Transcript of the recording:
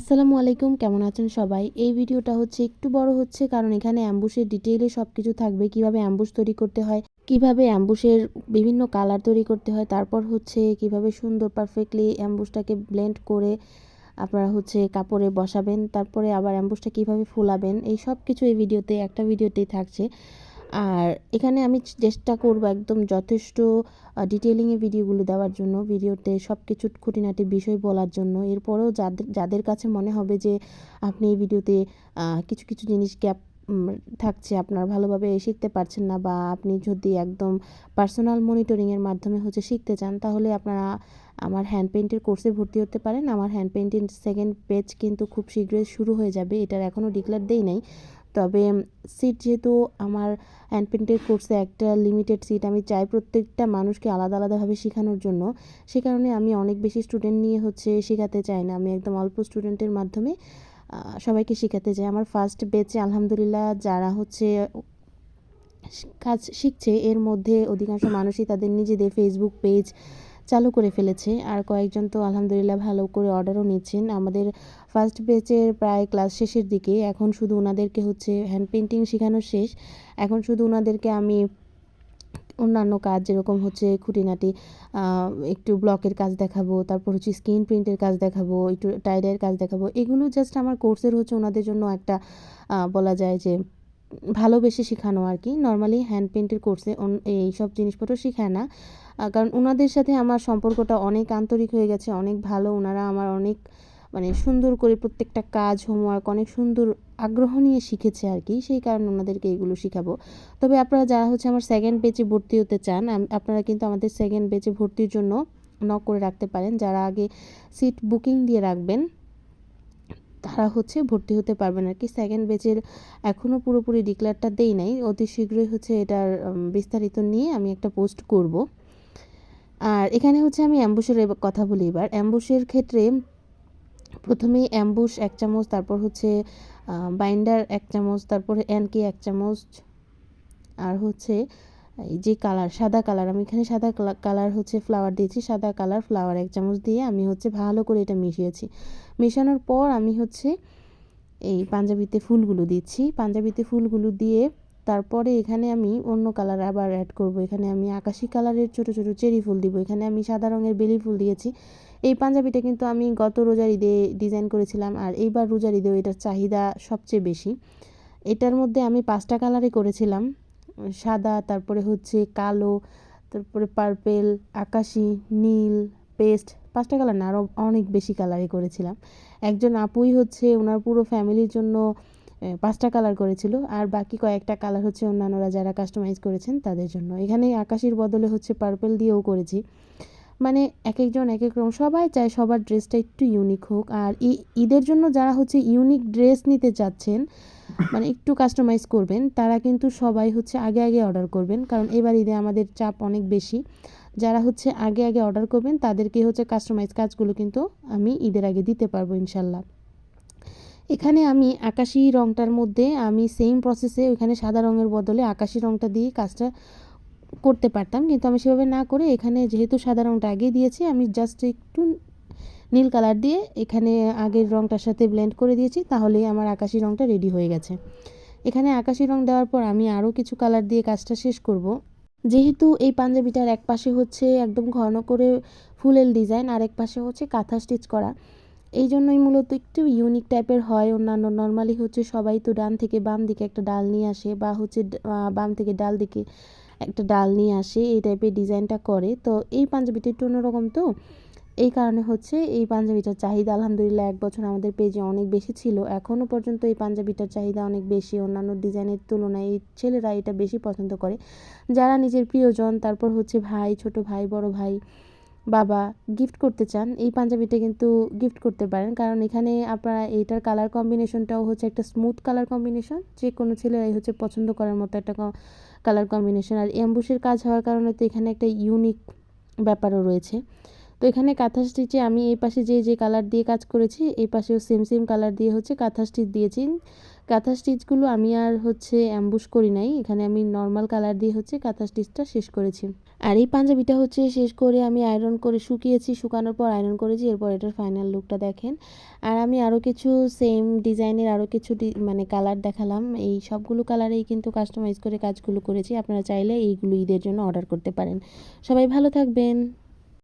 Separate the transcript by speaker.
Speaker 1: আসসালামু আলাইকুম, কেমন আছেন সবাই? এই ভিডিওটা হচ্ছে একটু বড় হচ্ছে কারণ এখানে অ্যাম্বুশের ডিটেইলে সবকিছু থাকবে। কিভাবে অ্যাম্বুশ তৈরি করতে হয়, কিভাবে অ্যাম্বুশের বিভিন্ন কালার তৈরি করতে হয়, তারপর হচ্ছে কিভাবে সুন্দর পারফেক্টলি অ্যাম্বুশটাকে ব্লেন্ড করে আপনারা হচ্ছে কাপড়ে বসাবেন, তারপরে আবার অ্যাম্বুশটা কিভাবে ফুলাবেন, এই সব কিছু এই ভিডিওতে একটা ভিডিওতেই থাকছে। আর এখানে আমি চেষ্টা করব একদম যথেষ্ট ডিটেইলিংয়ে ভিডিওগুলো দেওয়ার জন্য, ভিডিওতে সব কিছু খুঁটিনাটি বিষয় বলার জন্য। এরপরেও যাদের যাদের কাছে মনে হবে যে আপনি এই ভিডিওতে কিছু কিছু জিনিস গ্যাপ থাকছে, আপনার ভালোভাবে শিখতে পারছেন না, বা আপনি যদি একদম পার্সোনাল মনিটরিংয়ের মাধ্যমে হচ্ছে শিখতে চান, তাহলে আপনারা আমার হ্যান্ড পেইন্টের কোর্সে ভর্তি হতে পারেন। আমার হ্যান্ড পেইন্টের সেকেন্ড পেজ কিন্তু খুব শীঘ্রই শুরু হয়ে যাবে। এটার এখনও ডিক্লেয়ার দেই নাই, তবে সিট যেহেতু আমার হ্যান্ড পেইন্টের কোর্সে একটা লিমিটেড সিট, আমি চাই প্রত্যেকটা মানুষকে আলাদা আলাদাভাবে শেখানোর জন্য। সে কারণে আমি অনেক বেশি স্টুডেন্ট নিয়ে হচ্ছে শেখাতে চাই না, আমি একদম অল্প স্টুডেন্টের মাধ্যমে সবাইকে শেখাতে চাই। আমার ফার্স্ট ব্যাচে আলহামদুলিল্লাহ যারা হচ্ছে কাজ শিখছে, এর মধ্যে অধিকাংশ মানুষই তাদের নিজেদের ফেসবুক পেজ চালু করে ফেলেছে, আর কয়েকজন তো আলহামদুলিল্লাহ ভালো করে অর্ডারও নিচ্ছেন। আমাদের ফার্স্ট ব্যাচের প্রায় ক্লাস শেষের দিকে, এখন শুধু ওনাদেরকে হচ্ছে হ্যান্ড পেইন্টিং শেখানো শেষ। এখন শুধু ওনাদেরকে আমি অন্যান্য কাজ যেরকম হচ্ছে খুঁটিনাটি একটু ব্লকের কাজ দেখাবো, তারপর হচ্ছে স্ক্রিন প্রিন্টের কাজ দেখাবো, একটু টাইডাইয়ের কাজ দেখাবো। এগুলো জাস্ট আমার কোর্সের হচ্ছে ওনাদের জন্য একটা বলা যায় যে ভালোবেসে শেখানো আর কি। নর্মালি হ্যান্ড পেইন্টের কোর্সে এই সব জিনিসপত্র শেখায় না, কারণ ওনাদের সাথে আমার সম্পর্কটা অনেক আন্তরিক হয়ে গেছে, অনেক ভালো। ওনারা আমার অনেক মানে সুন্দর করে প্রত্যেকটা কাজ, হোমওয়ার্ক অনেক সুন্দর আগ্রহ নিয়ে শিখেছে আর কি, সেই কারণে ওনাদেরকে এগুলো শেখাবো। তবে আপনারা যারা হচ্ছে আমার সেকেন্ড ব্যাচে ভর্তি হতে চান, আপনারা কিন্তু আমাদের সেকেন্ড ব্যাচে ভর্তির জন্য নক করে রাখতে পারেন। যারা আগে সিট বুকিং দিয়ে রাখবেন তারা হচ্ছে ভর্তি হতে পারবেন আর কি। সেকেন্ড ব্যাচের এখনও পুরোপুরি ডিক্লেয়ারটা দেই নাই, অতি শীঘ্রই হচ্ছে এটার বিস্তারিত নিয়ে আমি একটা পোস্ট করব। আর এখানে হচ্ছে আমি অ্যাম্বুশের কথা বলি। এবার অ্যাম্বুশের ক্ষেত্রে প্রথমেই অ্যাম্বুশ 1 চামচ, তারপর হচ্ছে বাইন্ডার 1 চামচ, তারপরে এনকে 1 চামচ, আর হচ্ছে এই যে কালার, সাদা কালার, আমি এখানে সাদা কালার হচ্ছে ফ্লাওয়ার দিয়েছি, সাদা কালার ফ্লাওয়ার 1 চামচ দিয়ে আমি হচ্ছে ভালো করে এটা মিশিয়েছি। মেশানোর পর আমি হচ্ছে এই পাঞ্জাবিতে ফুলগুলো দিচ্ছি। পাঞ্জাবিতে ফুলগুলো দিয়ে তারপরে এখানে আমি অন্য কালার আবার অ্যাড করব। এখানে আমি আকাশি কালারের ছোট ছোট চেরি ফুল দিব। এখানে আমি সাদা রঙের বেলি ফুল দিয়েছি। এই পাঞ্জাবিটা কিন্তু আমি গত রোজার ঈদে ডিজাইন করেছিলাম, আর এইবার রোজার ঈদেও এটার চাহিদা সবচেয়ে বেশি। এটার মধ্যে আমি 5টা কালারে করেছিলাম, সাদা, তারপরে হচ্ছে কালো, তারপরে পার্পেল, আকাশি, নীল, পেস্ট। 5টা কালার না, আরও অনেক বেশি কালারই করেছিলাম। একজন আপুই হচ্ছে ওনার পুরো ফ্যামিলির জন্য 5টা কালার করেছিল, আর বাকি কয়েকটা কালার হচ্ছে অন্যান্যরা যারা কাস্টমাইজ করেছেন তাদের জন্য। এখানে আকাশির বদলে হচ্ছে পার্পেল দিয়েও করেছি। মানে এক একজন এক এক রকম, সবাই চায় সবার ড্রেসটা একটু ইউনিক হোক। আর ঈদের জন্য যারা হচ্ছে ইউনিক ড্রেস নিতে চাচ্ছেন, মানে একটু কাস্টমাইজ করবেন, তারা কিন্তু সবাই হচ্ছে আগে আগে অর্ডার করবেন, কারণ এবার ঈদে আমাদের চাপ অনেক বেশি। যারা হচ্ছে আগে আগে অর্ডার করবেন তাদেরকে হচ্ছে কাস্টমাইজ কাজগুলো কিন্তু আমি ঈদের আগে দিতে পারবো ইনশাল্লাহ। এখানে আমি আকাশি রঙটার মধ্যে আমি সেম প্রসেসে ওইখানে সাদা রঙের বদলে আকাশি রঙটা দিয়ে কাজটা করতে পারতাম, কিন্তু আমি সেভাবে না করে এখানে যেহেতু সাদা রঙটা আগে দিয়েছি, আমি জাস্ট একটু নীল কালার দিয়ে এখানে আগের রঙটার সাথে ব্লেন্ড করে দিয়েছি, তাহলেই আমার আকাশি রঙটা রেডি হয়ে গেছে। এখানে আকাশি রঙ দেওয়ার পর আমি আরও কিছু কালার দিয়ে কাজটা শেষ করব। যেহেতু এই পাঞ্জাবিটার এক পাশে হচ্ছে একদম ঘন করে ফুলেল ডিজাইন, আর এক পাশে হচ্ছে কাঁথা স্টিচ করা, এই জন্যই মূলত একটু ইউনিক টাইপের হয়। অন্যান্য নর্মালি হচ্ছে সবাই তো ডান থেকে বাম দিকে একটা ডাল নিয়ে আসে, বা হচ্ছে বাম থেকে ডাল দিকে একটা ডাল নিয়ে আসে, এই টাইপের ডিজাইনটা করে। তো এই পাঞ্জাবিটা একটু অন্যরকম, তো এই কারণে হচ্ছে এই পাঞ্জাবিটার চাহিদা আলহামদুলিল্লাহ 1 বছর আমাদের পেজে অনেক বেশি ছিল। এখনও পর্যন্ত এই পাঞ্জাবিটার চাহিদা অনেক বেশি, অন্যান্য ডিজাইনের তুলনায় এই ছেলেরা এটা বেশি পছন্দ করে। যারা নিজের প্রিয়জন, তারপর হচ্ছে ভাই, ছোট ভাই, বড় ভাই, বাবা গিফট করতে চান, এই পাঞ্জাবিটা কিন্তু গিফট করতে পারেন, কারণ এখানে আপনারা এইটার কালার কম্বিনেশনটাও হচ্ছে একটা স্মুথ কালার কম্বিনেশন, যে কোনো ছেলেরাই হচ্ছে পছন্দ করার মতো একটা কালার কম্বিনেশন। আর অ্যাম্বুশের কাজ হওয়ার কারণে তো এখানে একটা ইউনিক ব্যাপারও রয়েছে। তো এখানে কাঁথা স্টিচে আমি এই পাশে যে কালার দিয়ে কাজ করেছি এই পাশেও সেম কালার দিয়ে হচ্ছে কাঁথা স্টিচ দিয়েছি। কাঁথা স্টিচগুলো আমি আর হচ্ছে অ্যাম্বুশ করি নাই, এখানে আমি নর্মাল কালার দিয়ে হচ্ছে কাঁথা স্টিচটা শেষ করেছি। আর এই পাঞ্জাবিটা হচ্ছে শেষ করে আমি আয়রন করে শুকিয়েছি, শুকানোর পর আয়রন করেছি, এরপর এটার ফাইনাল লুকটা দেখেন। আর আমি আরও কিছু সেম ডিজাইনের আরও কিছু মানে কালার দেখালাম, এই সবগুলো কালারেই কিন্তু কাস্টমাইজ করে কাজগুলো করেছি। আপনারা চাইলে এইগুলো ঈদের জন্য অর্ডার করতে পারেন। সবাই ভালো থাকবেন।